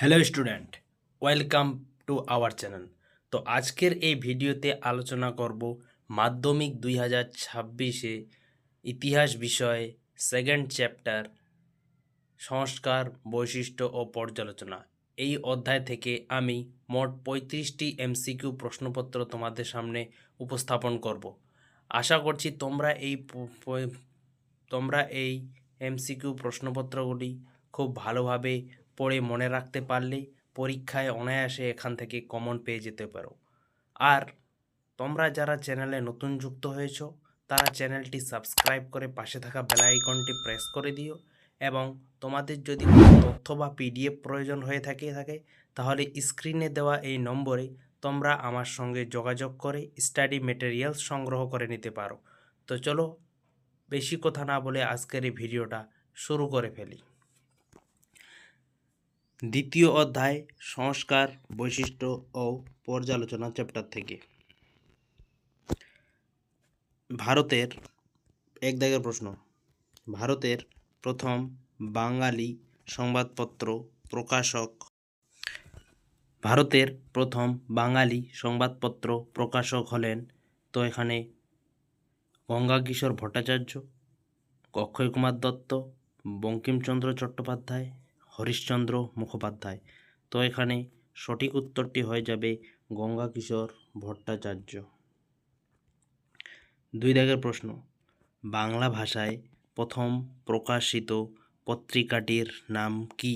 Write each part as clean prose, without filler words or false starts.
Hello student, welcome to our channel. তো আজকের এই ভিডিওতে আলোচনা করব মাধ্যমিক 2026-এ ইতিহাস বিষয়ে সেকেন্ড চ্যাপ্টার সংস্কার, বৈশিষ্ট্য ও পর্যালোচনা। এই অধ্যায় থেকে আমি মোট 35টি এমসিকিউ প্রশ্নপত্র তোমাদের সামনে উপস্থাপন করব। আশা করছি তোমরা এই এমসিকিউ প্রশ্নপত্রগুলি খুব ভালোভাবে পড়ে মনে রাখতে পারলে পরীক্ষায় অনায়াসে এখান থেকে কমন পেয়ে যেতে পারো। আর তোমরা যারা চ্যানেলে নতুন যুক্ত হয়েছো তারা চ্যানেলটি সাবস্ক্রাইব করে পাশে থাকা বেল আইকনটি প্রেস করে দিও, এবং তোমাদের যদি কোনো তথ্য বা পিডিএফ প্রয়োজন হয়ে থাকে তাহলে স্ক্রিনে দেওয়া এই নম্বরে তোমরা আমার সঙ্গে যোগাযোগ করে স্টাডি মেটেরিয়ালস সংগ্রহ করে নিতে পারো। তো চলো, বেশি কথা না বলে আজকের এই ভিডিওটা শুরু করে ফেলি। দ্বিতীয় অধ্যায় সংস্কার, বৈশিষ্ট্য ও পর্যালোচনা চ্যাপ্টার থেকে ভারতের এক দাগের প্রশ্ন। ভারতের প্রথম বাঙালি সংবাদপত্র প্রকাশক ভারতের প্রথম বাঙালি সংবাদপত্র প্রকাশক হলেন, তো এখানে গঙ্গাকিশোর ভট্টাচার্য, অক্ষয় কুমার দত্ত, বঙ্কিমচন্দ্র চট্টোপাধ্যায়, হরিশচন্দ্র মুখোপাধ্যায়। তো এখানে সঠিক উত্তরটি হয়ে যাবে গঙ্গাকিশোর ভট্টাচার্য। দুই দাগের প্রশ্ন। বাংলা ভাষায় প্রথম প্রকাশিত পত্রিকাটির নাম কি?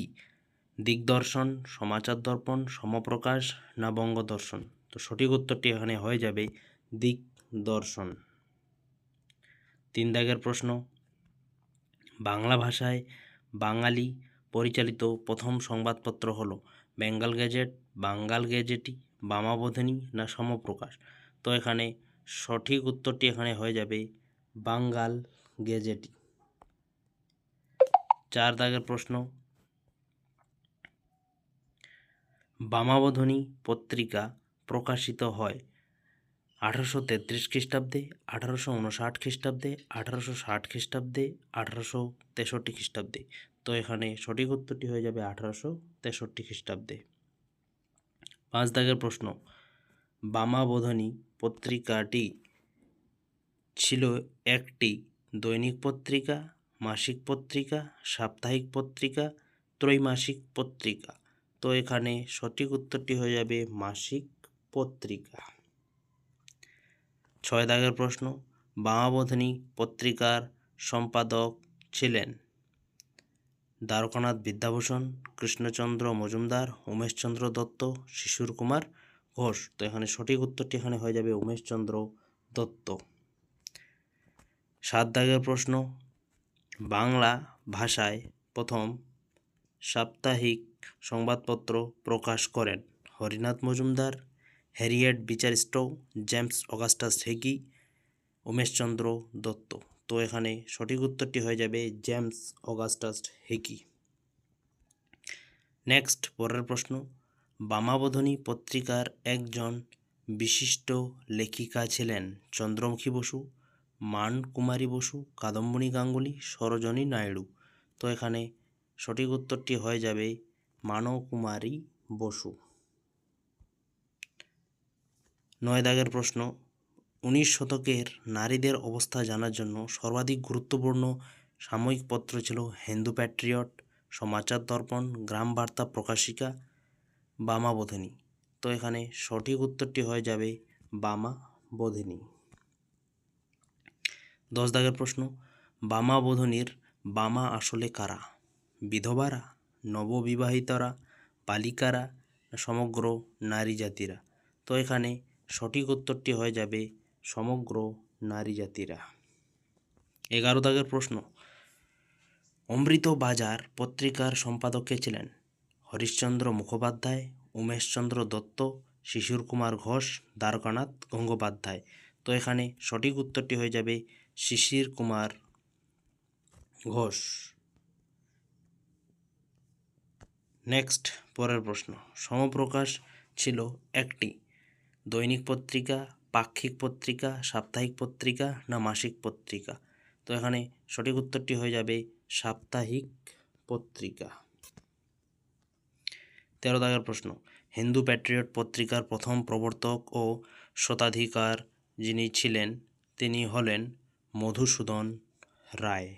দিগদর্শন, সমাচার দর্পণ, সমপ্রকাশ না বঙ্গদর্শন? তো সঠিক উত্তরটি এখানে হয়ে যাবে দিগদর্শন। তিন দাগের প্রশ্ন। বাংলা ভাষায় বাঙালি পরিচালিত প্রথম সংবাদপত্র হলো বেঙ্গল গেজেট, বাঙ্গাল গেজেটি, বামাবোধিনী না সমপ্রকাশ? তো এখানে সঠিক উত্তরটি এখানে হয়ে যাবে বাঙ্গাল গেজেটি। চার দাগের প্রশ্ন। বামাবোধিনী পত্রিকা প্রকাশিত হয় 1833 খ্রিস্টাব্দে, 1859 খ্রিস্টাব্দে, 1860 খ্রিস্টাব্দে, 1863 খ্রিস্টাব্দে? তো এখানে সঠিক উত্তরটি হয়ে যাবে 1863 খ্রিস্টাব্দে। পাঁচ দাগের প্রশ্ন। বামাবোধিনী পত্রিকাটি ছিল একটি দৈনিক পত্রিকা, মাসিক পত্রিকা, সাপ্তাহিক পত্রিকা, ত্রৈমাসিক পত্রিকা? তো এখানে সঠিক উত্তরটি হয়ে যাবে মাসিক পত্রিকা। ছয় দাগের প্রশ্ন। বামাবোধিনী পত্রিকার সম্পাদক ছিলেন দ্বারকানাথ বিদ্যাভূষণ, কৃষ্ণচন্দ্র মজুমদার, উমেশচন্দ্র দত্ত, শিশির কুমার ঘোষ? তো এখানে সঠিক উত্তরটি এখানে হয়ে যাবে উমেশচন্দ্র দত্ত। সাত দাগের প্রশ্ন। বাংলা ভাষায় প্রথম সাপ্তাহিক সংবাদপত্র প্রকাশ করেন Harinath Majumdar, Harriet Beecher Stowe, James Augustus Hicky, Umeshchandra Dutta? তো এখানে সঠিক উত্তরটি হয়ে যাবে জেমস অগাস্টাস হেগি। নেক্সট, পরের প্রশ্ন। বামাবোধিনী পত্রিকার একজন বিশিষ্ট লেখিকা ছিলেন চন্দ্রমুখী বসু, মান কুমারী বসু, কাদম্বিনী গাঙ্গুলি, সরোজিনী নাইডু? তো এখানে সঠিক উত্তরটি হয়ে যাবে মানকুমারী বসু। নয় দাগের প্রশ্ন। 19 শতকের নারীদের অবস্থা জানার জন্য সর্বাধিক গুরুত্বপূর্ণ সাময়িক পত্র ছিল হিন্দু প্যাট্রিয়ট, সমাচার দর্পণ, গ্রাম বার্তা প্রকাশিকা, বামাবোধিনী? তো এখানে সঠিক উত্তরটি হয়ে যাবে বামাবোধিনী। 10 দাগের প্রশ্ন। বামাবোধিনীর বামা আসলে কারা? বিধবারা, নববিবাহিতরা, বালিকারা, সমগ্র নারী জাতিরা? তো এখানে সঠিক উত্তরটি হয়ে যাবে সমগ্র নারী জাতিরা। 11 দাগের প্রশ্ন। অমৃত বাজার পত্রিকার সম্পাদক কে ছিলেন? হরিশচন্দ্র মুখোপাধ্যায়, উমেশচন্দ্র দত্ত, শিশির কুমার ঘোষ, দ্বারকানাথ গঙ্গোপাধ্যায়? তো এখানে সঠিক উত্তরটি হয়ে যাবে শিশির কুমার ঘোষ। নেক্সট, পরের প্রশ্ন। সমপ্রকাশ ছিল একটি দৈনিক পত্রিকা, পাক্ষিক পত্রিকা, সাপ্তাহিক পত্রিকা না মাসিক পত্রিকা? তো এখানে সঠিক উত্তরটি হয়ে যাবে সাপ্তাহিক পত্রিকা। 13 দাগের প্রশ্ন, হিন্দু প্যাট্রিয়ট পত্রিকার প্রথম প্রবর্তক ও স্বত্বাধিকার যিনি ছিলেন তিনি হলেন মধুসূদন রায়।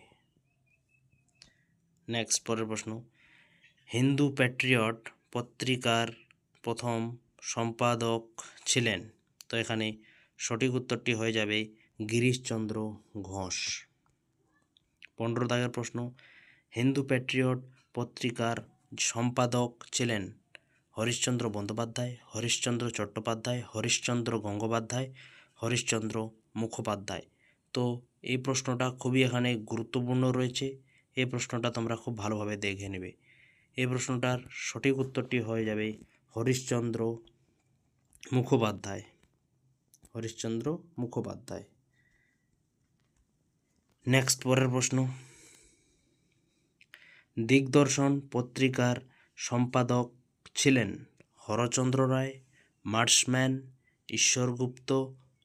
নেক্সট পরের প্রশ্ন, হিন্দু প্যাট্রিয়ট পত্রিকার প্রথম সম্পাদক ছিলেন, তো এখানে সঠিক উত্তরটি হয়ে যাবে গিরিশচন্দ্র ঘোষ। 15 দাগের প্রশ্ন, হিন্দু প্যাট্রিয়ট পত্রিকার সম্পাদক ছিলেন হরিশ্চন্দ্র বন্দ্যোপাধ্যায়, হরিশ্চন্দ্র চট্টোপাধ্যায়, হরিশ্চন্দ্র গঙ্গোপাধ্যায়, হরিশ্চন্দ্র মুখোপাধ্যায়। তো এই প্রশ্নটা খুবই এখানে গুরুত্বপূর্ণ রয়েছে, এই প্রশ্নটা তোমরা খুব ভালোভাবে দেখে নেবে। এই প্রশ্নটার সঠিক উত্তরটি হয়ে যাবে হরিশ্চন্দ্র মুখোপাধ্যায়, হরিশ্চন্দ্র মুখোপাধ্যায়। নেক্সট পরের প্রশ্ন, দিগদর্শন পত্রিকার সম্পাদক ছিলেন হরচন্দ্র রায়, মার্শম্যান, ঈশ্বরগুপ্ত,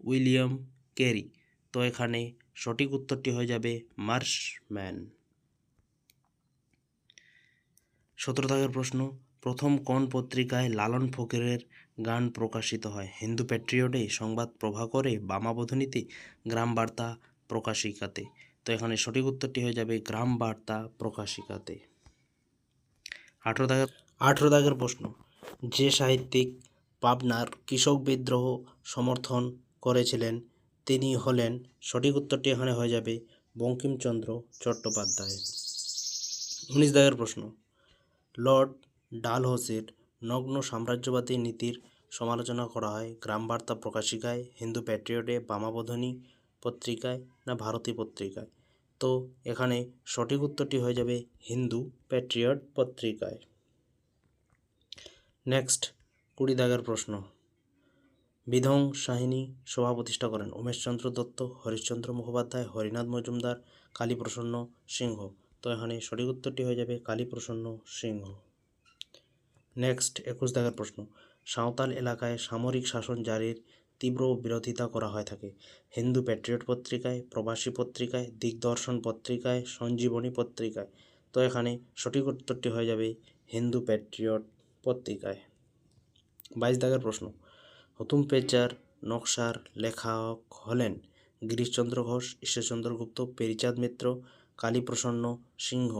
উইলিয়াম কেরি। তো এখানে সঠিক উত্তরটি হয়ে যাবে মার্শম্যান। 17 দাগের প্রশ্ন, প্রথম কোন পত্রিকায় লালন ফকিরের গান প্রকাশিত হয়? হিন্দু প্যাট্রিয়টে, সংবাদ প্রভাকরে, বামাবোধিনীতে, গ্রাম বার্তা প্রকাশিকাতে। তো এখানে সঠিক উত্তরটি হয়ে যাবে গ্রাম বার্তা প্রকাশিকাতে। 18 দাগের প্রশ্ন, যে সাহিত্যিক পাবনার কৃষক বিদ্রোহ সমর্থন করেছিলেন তিনি হলেন, সঠিক উত্তরটি এখানে হয়ে যাবে বঙ্কিমচন্দ্র চট্টোপাধ্যায়। 19 দাগের প্রশ্ন, লর্ড ডালহৌসির নগ্ন সাম্রাজ্যবাদী নীতির সমালোচনা করা হয় গ্রাম বার্তা প্রকাশিকায়, হিন্দু প্যাট্রিয়টে, বামাবোধিনী পত্রিকায় না ভারতী পত্রিকায়? তো এখানে সঠিক উত্তরটি হয়ে যাবে হিন্দু প্যাট্রিয়ট পত্রিকায়। নেক্সট 20 দাগের প্রশ্ন, বিধ্বংসাহিনী সভা প্রতিষ্ঠা করেন উমেশচন্দ্র দত্ত, হরিশ্চন্দ্র মুখোপাধ্যায়, হরিনাথ মজুমদার, কালীপ্রসন্ন সিংহ। তো এখানে সঠিক উত্তরটি হয়ে যাবে কালীপ্রসন্ন সিংহ। নেক্সট 21 দাগের প্রশ্ন, সাঁওতাল এলাকায় সামরিক শাসন জারির তীব্র বিরোধিতা করা হয়ে থাকে হিন্দু প্যাট্রিয়ট পত্রিকায়, প্রবাসী পত্রিকায়, দিগদর্শন পত্রিকায়, সঞ্জীবনী পত্রিকায়। তো এখানে সঠিক উত্তরটি হয়ে যাবে হিন্দু প্যাট্রিয়ট পত্রিকায়। 22 দাগের প্রশ্ন, হুতুম প্যাঁচার নকশার লেখক হলেন গিরিশচন্দ্র ঘোষ, ঈশ্বরচন্দ্র গুপ্ত, পেরিচাঁদ মিত্র, কালীপ্রসন্ন সিংহ।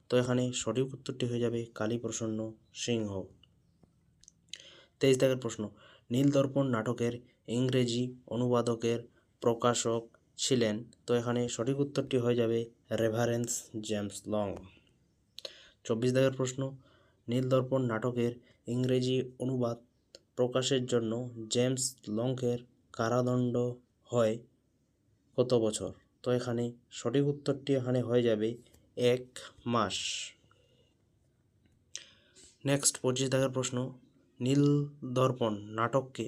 তো এখানে সঠিক উত্তরটি হয়ে যাবে কালীপ্রসন্ন সিংহ। 23 দাগের প্রশ্ন, নীলদর্পণ নাটকের ইংরেজি অনুবাদকের প্রকাশক ছিলেন? তো এখানে সঠিক উত্তরটি হয়ে যাবে রেভারেন্স জেমস লং। 24 দাগের প্রশ্ন, নীলদর্পণ নাটকের ইংরেজি অনুবাদ প্রকাশের জন্য জেমস লংকের কারাদণ্ড হয় কত বছর? তো এখানে সঠিক উত্তরটি এখানে হয়ে যাবে 1 মাস। নেক্সট 25 দাগের প্রশ্ন, নীলদর্পণ নাটককে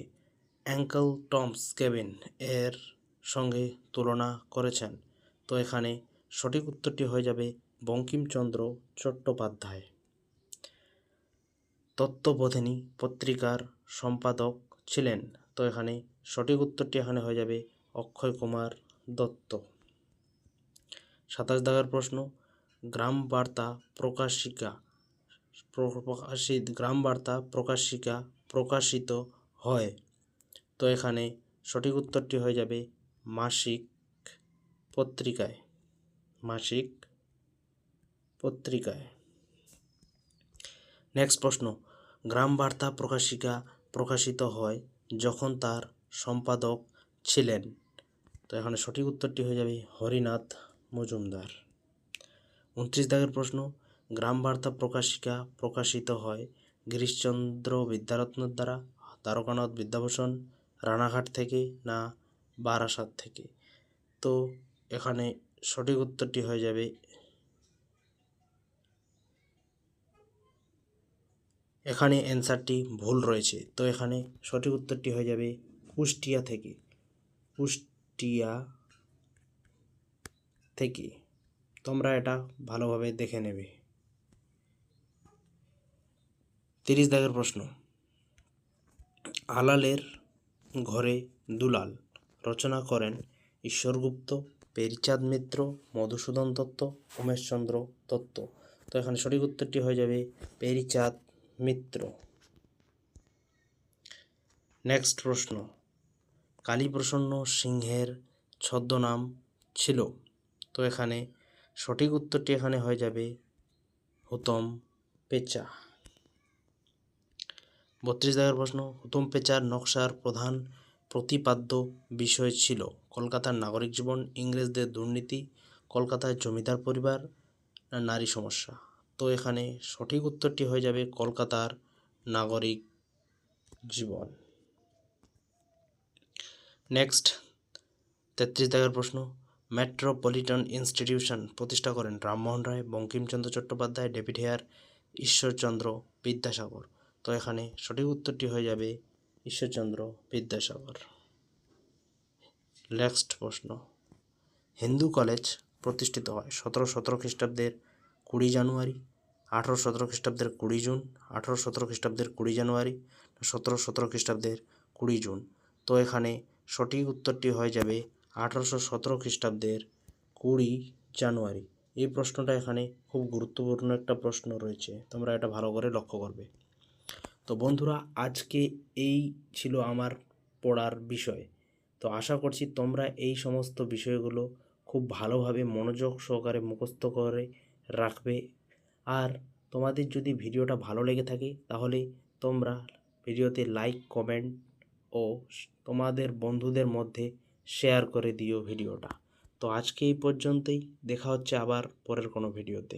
অ্যাঙ্কল টমস কেবিন এর সঙ্গে তুলনা করেছেন? তো এখানে সঠিক উত্তরটি হয়ে যাবে বঙ্কিমচন্দ্র চট্টোপাধ্যায়। তত্ত্ববোধিনী পত্রিকার সম্পাদক ছিলেন? তো এখানে সঠিক উত্তরটি এখানে হয়ে যাবে অক্ষয় কুমার দত্ত। 27 দাগের প্রশ্ন, গ্রাম বার্তা প্রকাশিকা প্রকাশিত হয়? তো এখানে সঠিক উত্তরটি হয়ে যাবে মাসিক পত্রিকায়, মাসিক পত্রিকায়। নেক্সট প্রশ্ন, গ্রাম বার্তা প্রকাশিকা প্রকাশিত হয় যখন তার সম্পাদক ছিলেন? তো এখানে সঠিক উত্তরটি হয়ে যাবে হরিনাথ মজুমদার। 29 দাগের প্রশ্ন, গ্রাম বার্তা প্রকাশিকা প্রকাশিত হয় গিরিশচন্দ্র বিদ্যারত্নের দ্বারা, দ্বারকানাথ বিদ্যাভূষণ, রানাঘাট থেকে না বারাসাত থেকে? তো এখানে সঠিক উত্তরটি হয়ে যাবে, এখানে অ্যান্সারটি ভুল রয়েছে। তো এখানে সঠিক উত্তরটি হয়ে যাবে কুষ্টিয়া থেকে, কুষ্টিয়া থেকে। তোমরা এটা ভালোভাবে দেখে নেবে। 30 দাগের প্রশ্ন, আলালের ঘরে দুলাল রচনা করেন ঈশ্বরগুপ্ত, পেরিচাঁদ মিত্র, মধুসূদন দত্ত, উমেশচন্দ্র দত্ত। তো এখানে সঠিক উত্তরটি হয়ে যাবে পেরিচাঁদ মিত্র। নেক্সট প্রশ্ন, কালীপ্রসন্ন সিংহের ছদ্মনাম ছিল? তো এখানে সঠিক উত্তরটি এখানে হয়ে যাবে হুতম পেঁচা। 32 দাগের প্রশ্ন, হুতম পেঁচার নকশার প্রধান প্রতিপাদ্য বিষয় ছিল? কলকাতার নাগরিক জীবন, ইংরেজদের দুর্নীতি, কলকাতার জমিদার পরিবার, না নারী সমস্যা? তো এখানে সঠিক উত্তরটি হয়ে যাবে কলকাতার নাগরিক জীবন। নেক্সট 33 দাগের প্রশ্ন, মেট্রোপলিটন ইনস্টিটিউশন প্রতিষ্ঠা করেন রামমোহন রায়, বঙ্কিমচন্দ্র চট্টোপাধ্যায়, ডেভিড হেয়ার, ঈশ্বরচন্দ্র বিদ্যাসাগর? তো এখানে সঠিক উত্তরটি হয়ে যাবে ঈশ্বরচন্দ্র বিদ্যাসাগর। নেক্সট প্রশ্ন, হিন্দু কলেজ প্রতিষ্ঠিত হয় 1717 খ্রিস্টাব্দের 20 জানুয়ারি, 1817 খ্রিস্টাব্দের 20 জুন, 1817 খ্রিস্টাব্দের 20 জানুয়ারি, 1717 খ্রিস্টাব্দের 20 জুন? তো এখানে সঠিক উত্তরটি হয়ে যাবে 1817 খ্রিস্টাব্দের 20 জানুয়ারি। এই প্রশ্নটা এখানে খুব গুরুত্বপূর্ণ একটা প্রশ্ন রয়েছে, তোমরা এটা ভালো করে লক্ষ্য করবে। তো বন্ধুরা, আজকে এই ছিল আমার পড়ার বিষয়। তো আশা করছি তোমরা এই সমস্ত বিষয়গুলো খুব ভালোভাবে মনোযোগ সহকারে মুখস্থ করে রাখবে। আর তোমাদের যদি ভিডিওটা ভালো লেগে থাকে তাহলে তোমরা ভিডিওতে লাইক, কমেন্ট ও তোমাদের বন্ধুদের মধ্যে শেয়ার করে দিও ভিডিওটা। তো আজকে এই পর্যন্তই, দেখা হচ্ছে আবার পরের কোনো ভিডিওতে।